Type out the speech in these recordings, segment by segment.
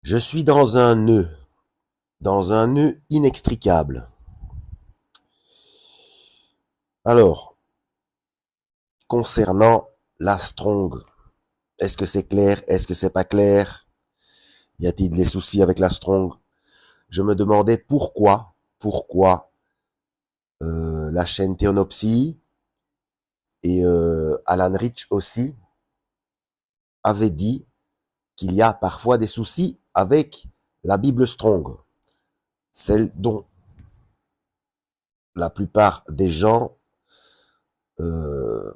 Je suis dans un nœud inextricable. Alors, concernant la Strong, est-ce que c'est clair? Est-ce que c'est pas clair? Y a-t-il des soucis avec la Strong? Je me demandais pourquoi la chaîne Théonopsie et Alan Rich aussi avaient dit qu'il y a parfois des soucis avec la Bible Strong, celle dont la plupart des gens euh,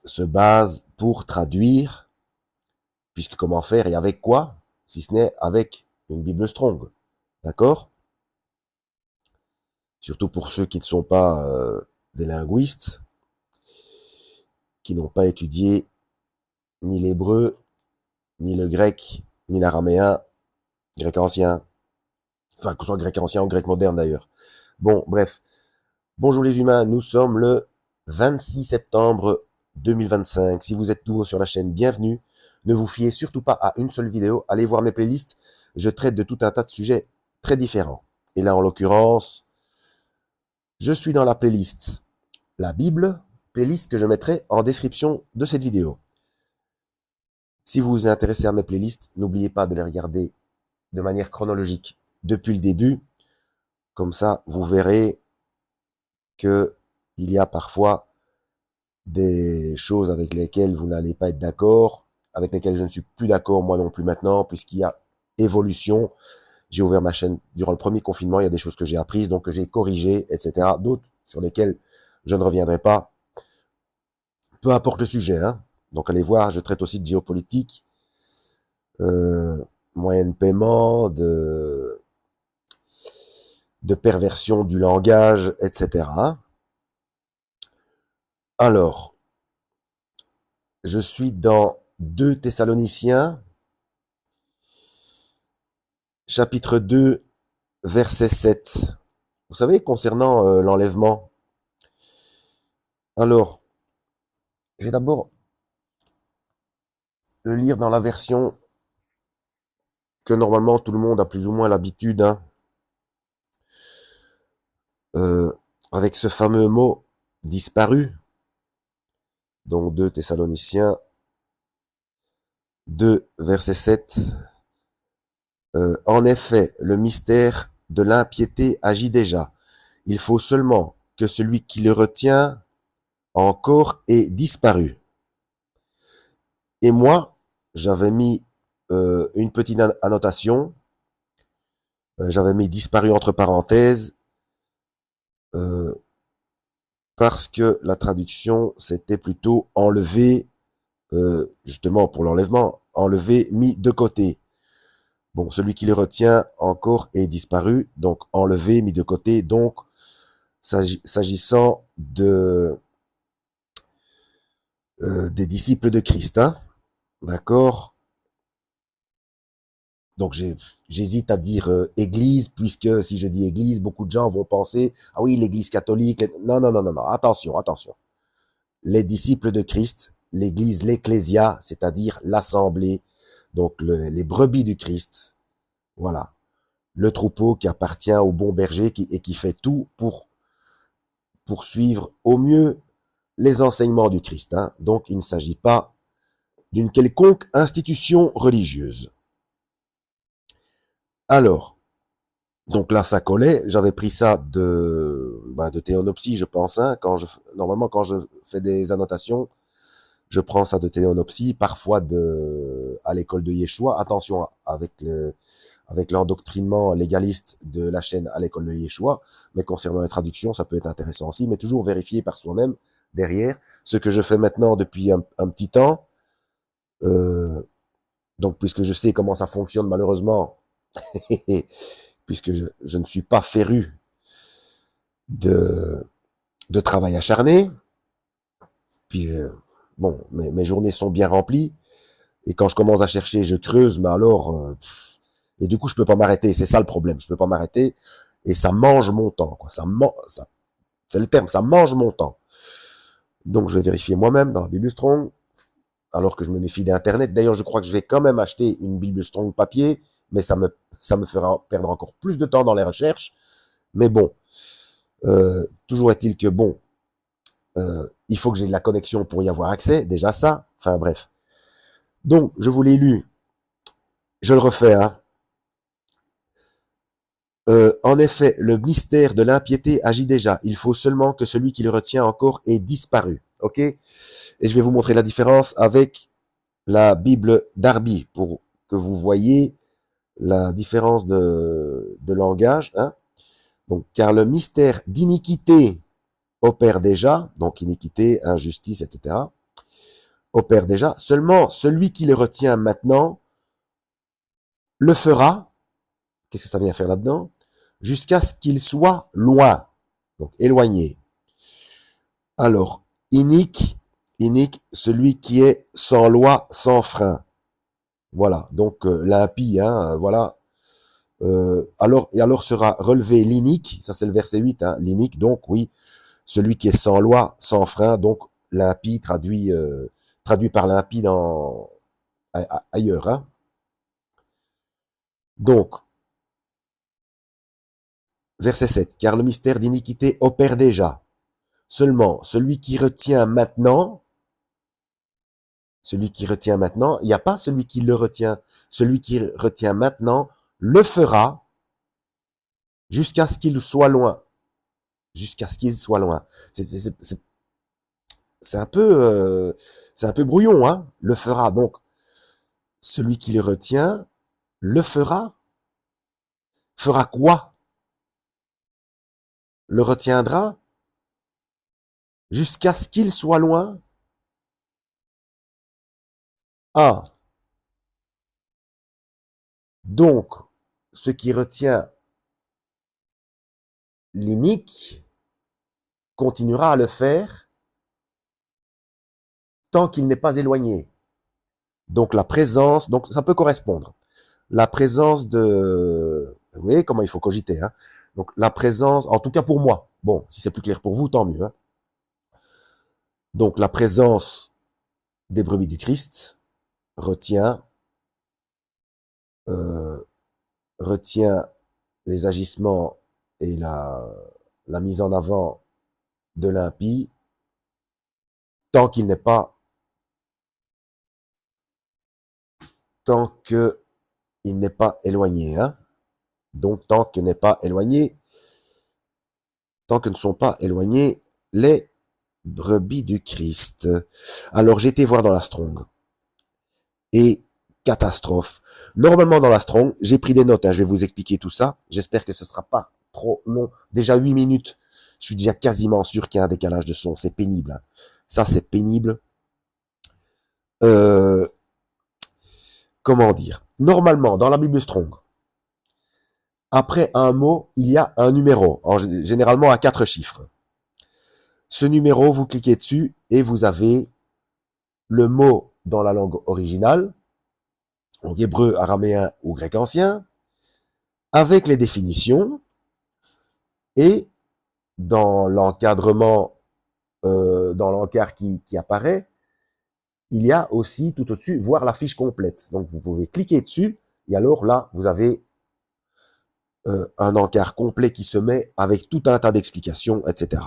se basent pour traduire, puisque comment faire et avec quoi, si ce n'est avec une Bible Strong, d'accord? Surtout pour ceux qui ne sont pas des linguistes, qui n'ont pas étudié ni l'hébreu, ni le grec, ni l'araméen, grec ancien, enfin que ce soit grec ancien ou grec moderne d'ailleurs. Bon, bref. Bonjour les humains, nous sommes le 26 septembre 2025. Si vous êtes nouveau sur la chaîne, bienvenue. Ne vous fiez surtout pas à une seule vidéo. Allez voir mes playlists. Je traite de tout un tas de sujets très différents. Et là, en l'occurrence, je suis dans la playlist La Bible, playlist que je mettrai en description de cette vidéo. Si vous vous intéressez à mes playlists, n'oubliez pas de les regarder de manière chronologique depuis le début. Comme ça, vous verrez que il y a parfois des choses avec lesquelles vous n'allez pas être d'accord, avec lesquelles je ne suis plus d'accord moi non plus maintenant, puisqu'il y a évolution. J'ai ouvert ma chaîne durant le premier confinement, il y a des choses que j'ai apprises, donc que j'ai corrigées, etc. D'autres sur lesquelles je ne reviendrai pas. Peu importe le sujet, hein. Donc allez voir, je traite aussi de géopolitique, moyens de paiement, de perversion du langage, etc. Alors, je suis dans 2 Thessaloniciens, chapitre 2, verset 7. Vous savez, concernant l'enlèvement, alors, je vais d'abord le lire dans la version que normalement tout le monde a plus ou moins l'habitude, hein, euh, avec ce fameux mot disparu, donc 2 Thessaloniciens 2, verset 7. En effet, le mystère de l'impiété agit déjà. Il faut seulement que celui qui le retient encore ait disparu. Et moi, j'avais mis une petite annotation, j'avais mis disparu entre parenthèses, euh, parce que la traduction, c'était plutôt enlevé, justement pour l'enlèvement, enlevé, mis de côté. Bon, celui qui le retient encore est disparu, donc enlevé, mis de côté. Donc, s'agissant des disciples de Christ, hein, d'accord? Donc j'hésite à dire église, puisque si je dis église, beaucoup de gens vont penser, ah oui, l'église catholique. Non, non, non, non, non, attention, attention. Les disciples de Christ, l'église, l'ecclésia, c'est-à-dire l'assemblée, donc les brebis du Christ, voilà. Le troupeau qui appartient au bon berger et qui fait tout pour poursuivre au mieux les enseignements du Christ, hein. Donc il ne s'agit pas d'une quelconque institution religieuse. Alors, donc là, ça collait. J'avais pris ça de Théonopsie, je pense. Hein, normalement, quand je fais des annotations, je prends ça de Théonopsie, parfois à l'école de Yeshua. Attention avec l'endoctrinement légaliste de la chaîne à l'école de Yeshua. Mais concernant les traductions, ça peut être intéressant aussi. Mais toujours vérifier par soi-même derrière. Ce que je fais maintenant depuis un petit temps. Euh, donc, puisque je sais comment ça fonctionne, malheureusement, puisque je ne suis pas féru de, de travail acharné. Puis, bon, mes journées sont bien remplies. Et quand je commence à chercher, je creuse, mais alors... et du coup, je peux pas m'arrêter. C'est ça le problème. Je peux pas m'arrêter. Et ça mange mon temps, quoi. C'est le terme, ça mange mon temps. Donc, je vais vérifier moi-même dans la Bible Strong, alors que je me méfie d'Internet. D'ailleurs, je crois que je vais quand même acheter une Bible Strong papier, mais ça me fera perdre encore plus de temps dans les recherches. Mais bon, toujours est-il que bon, il faut que j'ai de la connexion pour y avoir accès, déjà ça. Enfin bref. Donc, je vous l'ai lu, je le refais, hein. En effet, le mystère de l'impiété agit déjà. Il faut seulement que celui qui le retient encore ait disparu. Ok? Et je vais vous montrer la différence avec la Bible Darby pour que vous voyez la différence de langage. Hein? Donc, car le mystère d'iniquité opère déjà, donc iniquité, injustice, etc., opère déjà. Seulement celui qui le retient maintenant le fera. Qu'est-ce que ça vient faire là-dedans? Jusqu'à ce qu'il soit loin, donc éloigné. Alors, inique, celui qui est sans loi, sans frein. Voilà, donc l'impie, hein, voilà. Alors sera relevé l'inique, ça c'est le verset 8, hein, l'inique, donc oui, celui qui est sans loi, sans frein, donc l'impie traduit par l'impie ailleurs. Hein. Donc, verset 7, car le mystère d'iniquité opère déjà. Seulement, celui qui retient maintenant, il n'y a pas celui qui le retient. Celui qui retient maintenant le fera jusqu'à ce qu'il soit loin. Jusqu'à ce qu'il soit loin. C'est un peu brouillon, hein. Le fera. Donc, celui qui le retient le fera. Fera quoi? Le retiendra jusqu'à ce qu'il soit loin. Ah. Donc, ce qui retient l'inique continuera à le faire tant qu'il n'est pas éloigné. Donc la présence, donc ça peut correspondre. La présence de, vous voyez comment il faut cogiter, hein. Donc la présence, en tout cas pour moi. Bon, si c'est plus clair pour vous, tant mieux. Hein. Donc la présence des brebis du Christ retient retient les agissements et la mise en avant de l'impie tant qu'il n'est pas tant que il n'est pas éloigné, hein. Donc tant que n'est pas éloigné, tant que ne sont pas éloignés les brebis du Christ. Alors j'ai été voir dans la Strong et catastrophe. Normalement dans la Strong, j'ai pris des notes, hein, je vais vous expliquer tout ça. J'espère que ce sera pas trop long. Déjà 8 minutes. Je suis déjà quasiment sûr qu'il y a un décalage de son. C'est pénible. Hein. Ça, c'est pénible. Comment dire? Normalement, dans la Bible Strong, après un mot, il y a un numéro, généralement à 4 chiffres. Ce numéro, vous cliquez dessus et vous avez le mot dans la langue originale, donc hébreu, araméen ou grec ancien, avec les définitions, et dans l'encadrement, dans l'encart qui apparaît, il y a aussi tout au-dessus, voir la fiche complète. Donc vous pouvez cliquer dessus, et alors là, vous avez un encart complet qui se met avec tout un tas d'explications, etc.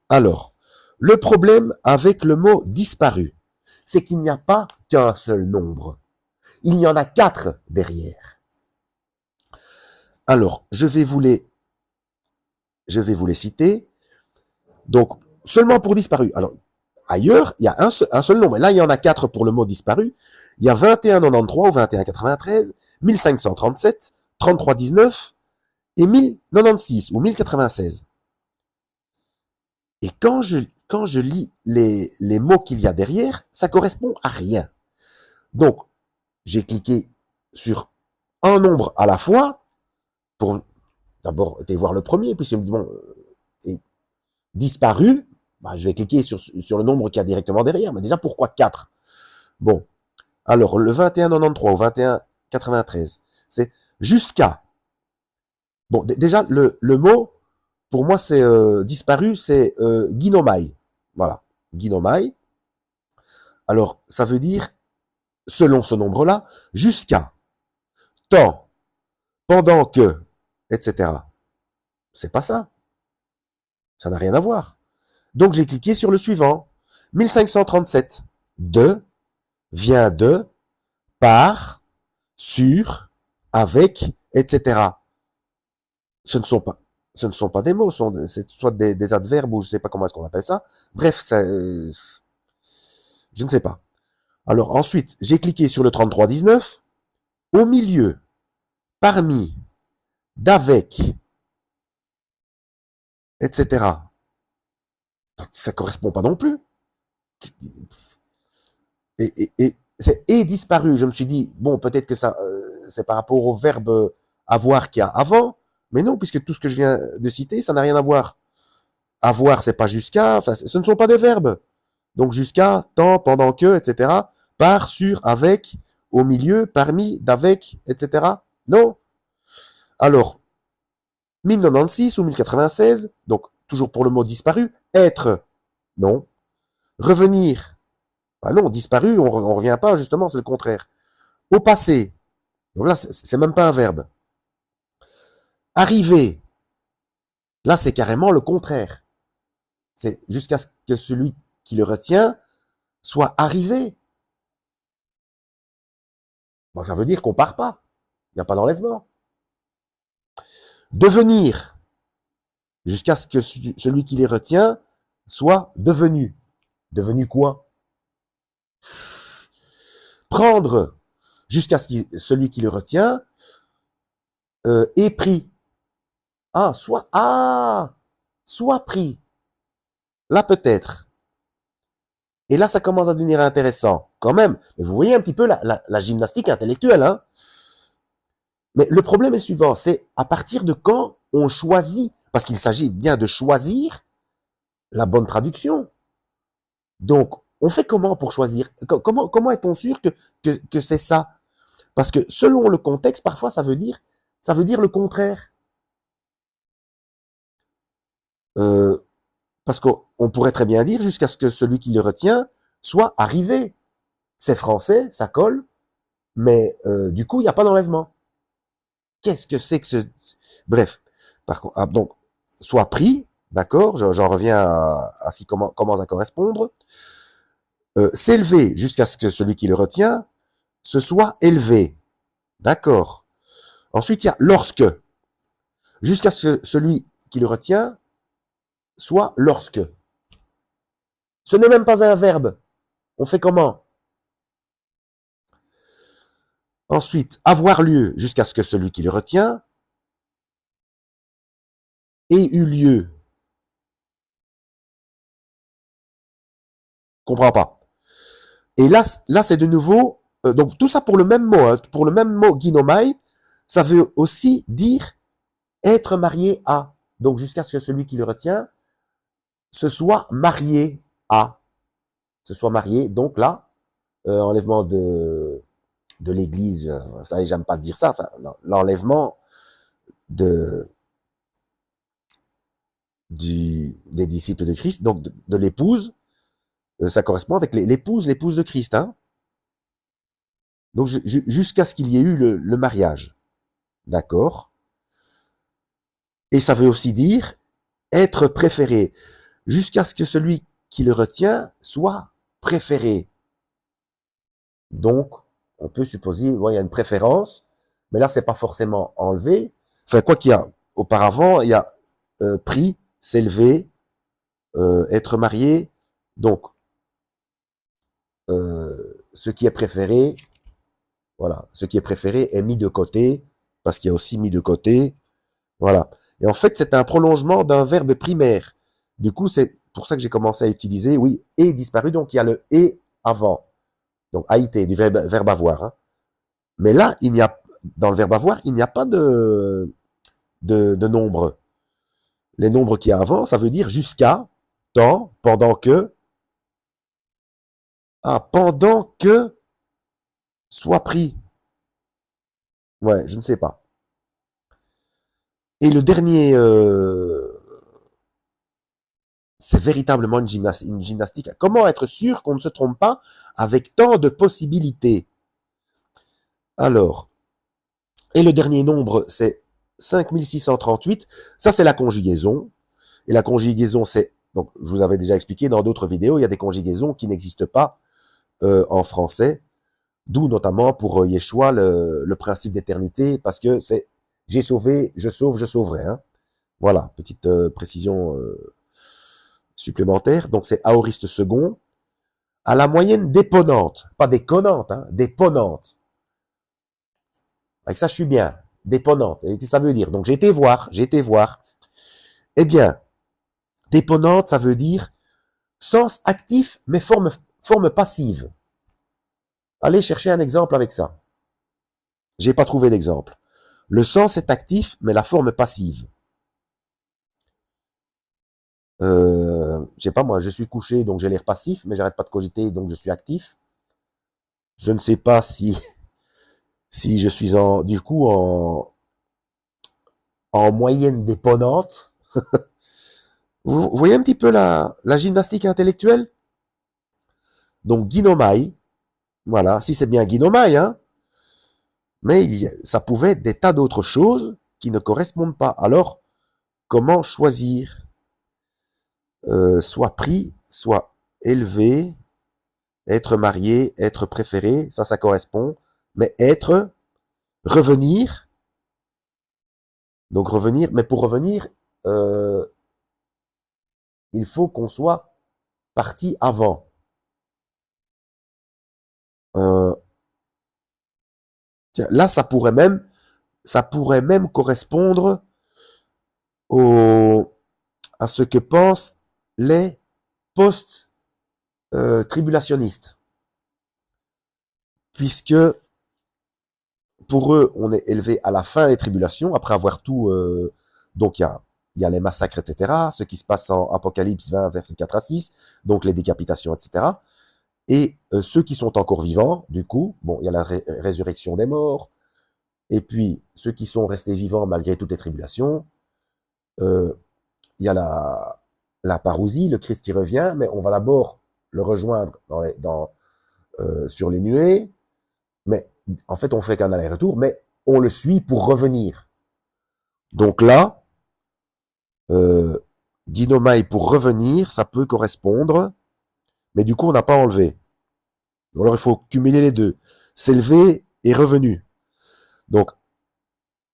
Alors, le problème avec le mot disparu, c'est qu'il n'y a pas qu'un seul nombre. Il y en a 4 derrière. Alors, je vais vous les citer. Donc, seulement pour disparu. Alors, ailleurs, il y a un seul nombre. Et là, il y en a 4 pour le mot disparu. Il y a 2193 ou 2193, 1537, 3319 et 1096 ou 1096. Et quand je lis les mots qu'il y a derrière, ça correspond à rien. Donc, j'ai cliqué sur un nombre à la fois pour d'abord aller voir le premier, puis si on me dit bon, est disparu, bah, je vais cliquer sur le nombre qu'il y a directement derrière. Mais déjà, pourquoi 4? Bon, alors le 2193 ou 2193, c'est jusqu'à. Bon, déjà, le mot, pour moi, c'est disparu, c'est ginomai. Voilà, ginomai. Alors, ça veut dire, selon ce nombre-là, jusqu'à. tant, pendant que, etc. C'est pas ça. Ça n'a rien à voir. Donc j'ai cliqué sur le suivant. 1537. De vient de, par, sur, avec, etc. Ce ne sont pas, ce ne sont pas des mots, c'est soit des adverbes ou je sais pas comment est-ce qu'on appelle ça. Bref, ça, je ne sais pas. Alors ensuite, j'ai cliqué sur le 3319. Au milieu, parmi, d'avec, etc. Ça correspond pas non plus. Et c'est et disparu. Je me suis dit, bon, peut-être que ça, c'est par rapport au verbe avoir qu'il y a avant, mais non, puisque tout ce que je viens de citer, ça n'a rien à voir. Avoir, c'est pas jusqu'à, enfin, ce ne sont pas des verbes. Donc jusqu'à, tant, pendant que, etc. Par, sur, avec, au milieu, parmi, d'avec, etc. Non. Alors, 1096 ou 1096, donc toujours pour le mot disparu, être, non. Revenir, bah non, disparu, on revient pas, justement, c'est le contraire. Au passé, donc là, c'est même pas un verbe. Arriver, là, c'est carrément le contraire. C'est jusqu'à ce que celui qui le retient soit arrivé. Bon, ça veut dire qu'on part pas. Il n'y a pas d'enlèvement. Devenir, jusqu'à ce que celui qui les retient soit devenu. Devenu quoi? Prendre, jusqu'à ce que celui qui le retient est pris. Soit pris. Là, peut-être. Et là, ça commence à devenir intéressant, quand même. Mais vous voyez un petit peu la gymnastique intellectuelle, hein. Mais le problème est le suivant, c'est à partir de quand on choisit, parce qu'il s'agit bien de choisir la bonne traduction. Donc, on fait comment pour choisir? Comment est-on sûr que c'est ça? Parce que selon le contexte, parfois, ça veut dire le contraire. Parce qu'on pourrait très bien dire jusqu'à ce que celui qui le retient soit arrivé. C'est français, ça colle, mais du coup, il n'y a pas d'enlèvement. Qu'est-ce que c'est que ce... Bref, par contre, donc, soit pris, d'accord, j'en reviens à ce qui commence à correspondre, s'élever jusqu'à ce que celui qui le retient se soit élevé, d'accord. Ensuite, il y a lorsque, jusqu'à ce que celui qui le retient soit lorsque. Ce n'est même pas un verbe. On fait comment? Ensuite, avoir lieu jusqu'à ce que celui qui le retient ait eu lieu. Comprends pas. Et là c'est de nouveau, donc tout ça pour le même mot, hein, pour le même mot ginomai, ça veut aussi dire être marié à. Donc jusqu'à ce que celui qui le retient se soit marié à. Se soit marié, donc là, enlèvement de l'église, ça j'aime pas dire ça, enfin, l'enlèvement des disciples de Christ, donc de l'épouse, ça correspond avec l'épouse de Christ, hein. Donc jusqu'à ce qu'il y ait eu le mariage. D'accord? Et ça veut aussi dire être préféré, jusqu'à ce que celui qui le retient soit préféré. Donc, on peut supposer, ouais, il y a une préférence, mais là, c'est pas forcément enlevé. Enfin, quoi qu'il y a auparavant, il y a pris, s'élever, être marié. Donc, ce qui est préféré, voilà, ce qui est préféré est mis de côté, parce qu'il y a aussi mis de côté, voilà. Et en fait, c'est un prolongement d'un verbe primaire. Du coup, c'est pour ça que j'ai commencé à utiliser, oui, et disparu, donc il y a le et avant. Donc, haïté, du verbe avoir. Hein. Mais là, dans le verbe avoir, il n'y a pas de nombre. Les nombres qui y a avant, ça veut dire jusqu'à, tant, pendant que, pendant que soit pris. Ouais, je ne sais pas. Et le dernier, c'est véritablement une gymnastique. Comment être sûr qu'on ne se trompe pas avec tant de possibilités? Alors, Et le dernier nombre, c'est 5638. Ça, c'est la conjugaison. Et la conjugaison, c'est, donc, je vous avais déjà expliqué dans d'autres vidéos, il y a des conjugaisons qui n'existent pas en français, d'où notamment pour Yeshua le principe d'éternité, parce que c'est j'ai sauvé, je sauve, je sauverai. Hein. Voilà, petite précision supplémentaire. Donc c'est aoriste second, à la moyenne déponente, pas déconnante, hein, déponente. Avec ça, je suis bien. Déponente. Et qu'est-ce que ça veut dire? Donc j'ai été voir. Eh bien, déponente, ça veut dire sens actif, mais forme passive. Allez chercher un exemple avec ça. J'ai pas trouvé d'exemple. Le sens est actif, mais la forme passive. Je sais pas moi, je suis couché, donc j'ai l'air passif, mais j'arrête pas de cogiter, donc je suis actif. Je ne sais pas si je suis du coup en moyenne déponente. Vous voyez un petit peu la gymnastique intellectuelle? Donc Guinomai, voilà, si c'est bien Guinomai, hein, mais ça pouvait être des tas d'autres choses qui ne correspondent pas. Alors, comment choisir? Soit pris, soit élevé, être marié, être préféré, ça correspond, mais être, revenir, donc revenir, mais pour revenir, euh, il faut qu'on soit parti avant. Euh, tiens, là, ça pourrait même correspondre au, à ce que pensent les post-tribulationnistes. Puisque pour eux, on est élevé à la fin des tribulations, après avoir tout... donc il y a les massacres, etc., ce qui se passe en Apocalypse 20, versets 4 à 6, donc les décapitations, etc. Et ceux qui sont encore vivants, du coup, bon, il y a la résurrection des morts, et puis ceux qui sont restés vivants malgré toutes les tribulations, il y a la parousie, le Christ qui revient, mais on va d'abord le rejoindre sur les nuées, mais en fait on fait qu'un aller-retour, mais on le suit pour revenir. Donc là, Dinomai pour revenir, ça peut correspondre, mais du coup on n'a pas enlevé. Alors il faut cumuler les deux, s'élever et revenu. Donc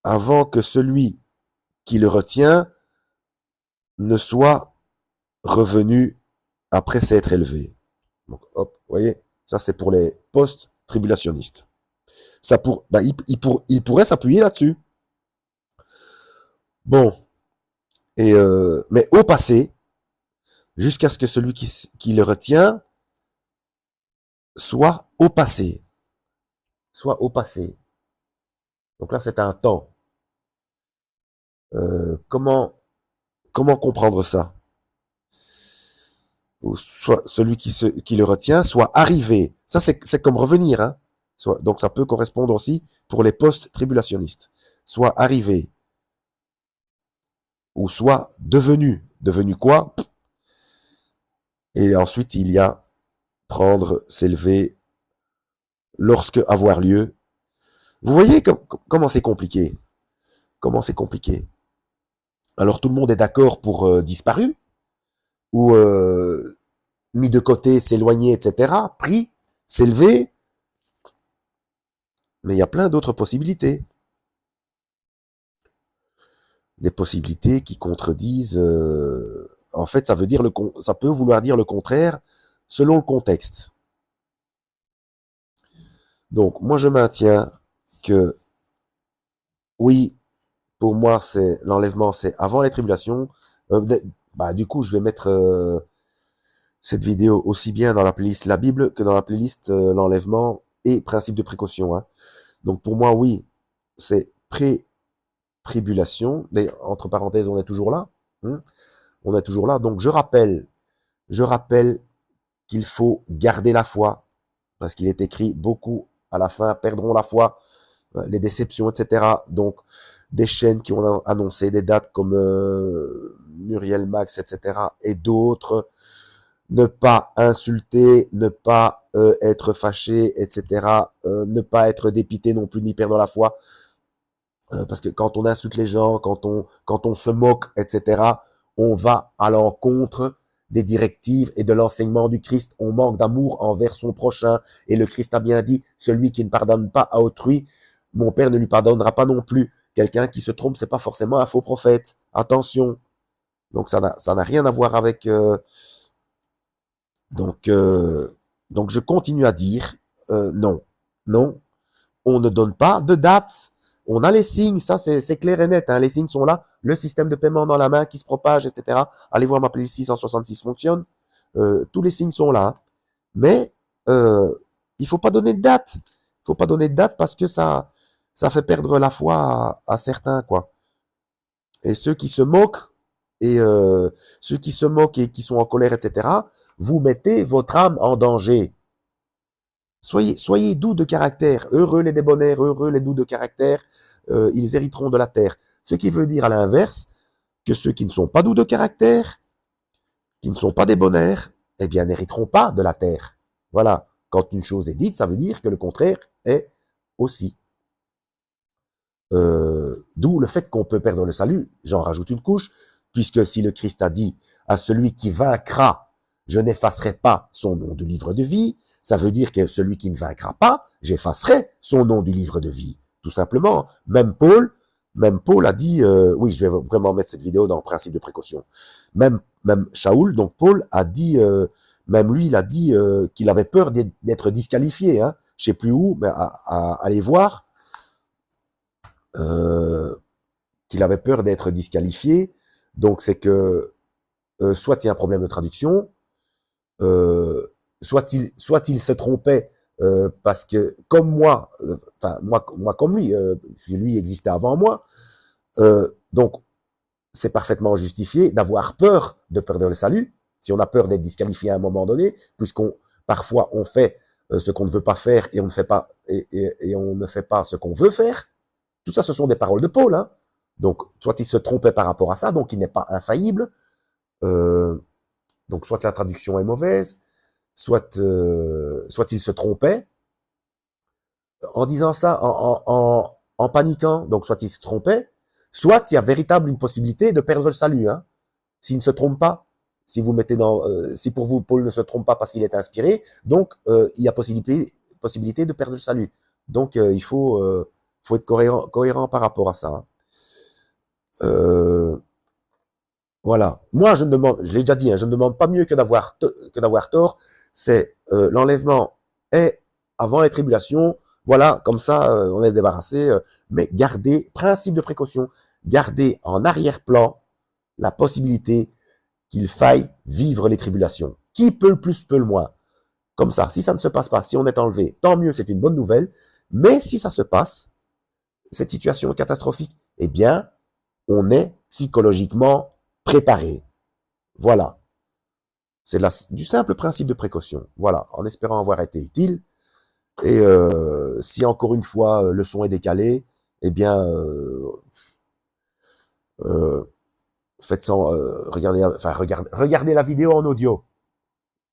avant que celui qui le retient ne soit revenu après s'être élevé. Donc, hop, vous voyez, ça c'est pour les post-tribulationnistes. Ça il pourrait s'appuyer là-dessus. Bon, mais au passé, jusqu'à ce que celui qui le retient soit au passé. Soit au passé. Donc là, c'est un temps. Comment comprendre ça? Ou soit celui qui le retient soit arrivé. Ça, c'est comme revenir. Hein? Donc ça peut correspondre aussi pour les post-tribulationnistes. Soit arrivé. Ou soit devenu. Devenu quoi? Et ensuite, il y a prendre, s'élever, lorsque avoir lieu. Vous voyez comment c'est compliqué? Comment c'est compliqué? Alors tout le monde est d'accord pour disparu, ou mis de côté, s'éloigner, etc. Pris, s'élever. Mais il y a plein d'autres possibilités. Des possibilités qui contredisent. En fait, ça peut vouloir dire le contraire selon le contexte. Donc, moi, je maintiens que oui, pour moi, c'est l'enlèvement, c'est avant les tribulations. Du coup, je vais mettre cette vidéo aussi bien dans la playlist la Bible que dans la playlist l'enlèvement et principe de précaution. Hein. Donc, pour moi, oui, c'est pré-tribulation. Entre parenthèses, on est toujours là. Hein. On est toujours là. Donc, je rappelle qu'il faut garder la foi, parce qu'il est écrit beaucoup à la fin perdront la foi, les déceptions, etc. Donc, des chaînes qui ont annoncé des dates comme Muriel Max, etc. et d'autres, ne pas insulter, ne pas être fâché, etc. Ne pas être dépité non plus, ni perdre la foi. Parce que quand on insulte les gens, quand on se moque, etc., on va à l'encontre des directives et de l'enseignement du Christ. On manque d'amour envers son prochain. Et le Christ a bien dit, celui qui ne pardonne pas à autrui, mon Père ne lui pardonnera pas non plus. Quelqu'un qui se trompe, c'est pas forcément un faux prophète. Attention. Donc ça n'a rien à voir avec. Donc donc je continue à dire non, non, on ne donne pas de date. On a les signes, ça c'est clair et net. Hein. Les signes sont là. Le système de paiement dans la main qui se propage, etc. Allez voir ma playlist 666 fonctionne. Tous les signes sont là. Mais il faut pas donner de date. Il faut pas donner de date parce que ça fait perdre la foi à certains, quoi. Et ceux qui se moquent et ceux qui se moquent et qui sont en colère, etc. Vous mettez votre âme en danger. Soyez doux de caractère, heureux les débonnaires, heureux les doux de caractère, ils hériteront de la terre. Ce qui veut dire à l'inverse que ceux qui ne sont pas doux de caractère, qui ne sont pas débonnaires, eh bien n'hériteront pas de la terre. Voilà. Quand une chose est dite, ça veut dire que le contraire est aussi. D'où le fait qu'on peut perdre le salut. J'en rajoute une couche, puisque si le Christ a dit à celui qui vaincra, je n'effacerai pas son nom du livre de vie, ça veut dire que celui qui ne vaincra pas, j'effacerai son nom du livre de vie. Tout simplement. Même Paul a dit, oui, je vais vraiment mettre cette vidéo dans le principe de précaution. Même Shaoul, donc Paul a dit, même lui, il a dit qu'il avait peur d'être disqualifié. Hein. Je sais plus où, mais à aller voir. Qu'il avait peur d'être disqualifié. Donc c'est que soit il y a un problème de traduction, soit il se trompait parce que comme moi, enfin moi comme lui existait avant moi, donc c'est parfaitement justifié d'avoir peur de perdre le salut. Si on a peur d'être disqualifié à un moment donné, puisqu'on parfois on fait ce qu'on ne veut pas faire et on ne fait pas et on ne fait pas ce qu'on veut faire. Tout ça, ce sont des paroles de Paul. Hein. Donc, soit il se trompait par rapport à ça, donc il n'est pas infaillible. Donc, soit la traduction est mauvaise, soit il se trompait en disant ça, en paniquant. Donc, soit il se trompait, soit il y a véritable une possibilité de perdre le salut. Hein, s'il ne se trompe pas. Si vous mettez si pour vous Paul ne se trompe pas parce qu'il est inspiré, donc il y a possibilité de perdre le salut. Donc il faut être cohérent par rapport à ça. Voilà. Moi, je l'ai déjà dit, hein, je ne demande pas mieux que d'avoir tort. C'est l'enlèvement est avant les tribulations. Voilà, comme ça, on est débarrassé. Mais gardez, principe de précaution, gardez en arrière-plan la possibilité qu'il faille vivre les tribulations. Qui peut le plus, peut le moins. Comme ça, si ça ne se passe pas, si on est enlevé, tant mieux, c'est une bonne nouvelle. Mais si ça se passe, cette situation catastrophique, eh bien, on est psychologiquement préparé. Voilà. C'est du simple principe de précaution. Voilà, en espérant avoir été utile. Et si encore une fois le son est décalé, eh bien, faites ça, regardez la vidéo en audio.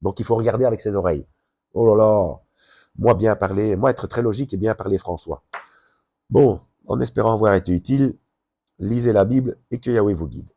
Donc il faut regarder avec ses oreilles. Oh là là, moi être très logique et bien parler François. Bon, en espérant avoir été utile, lisez la Bible et que Yahweh vous guide.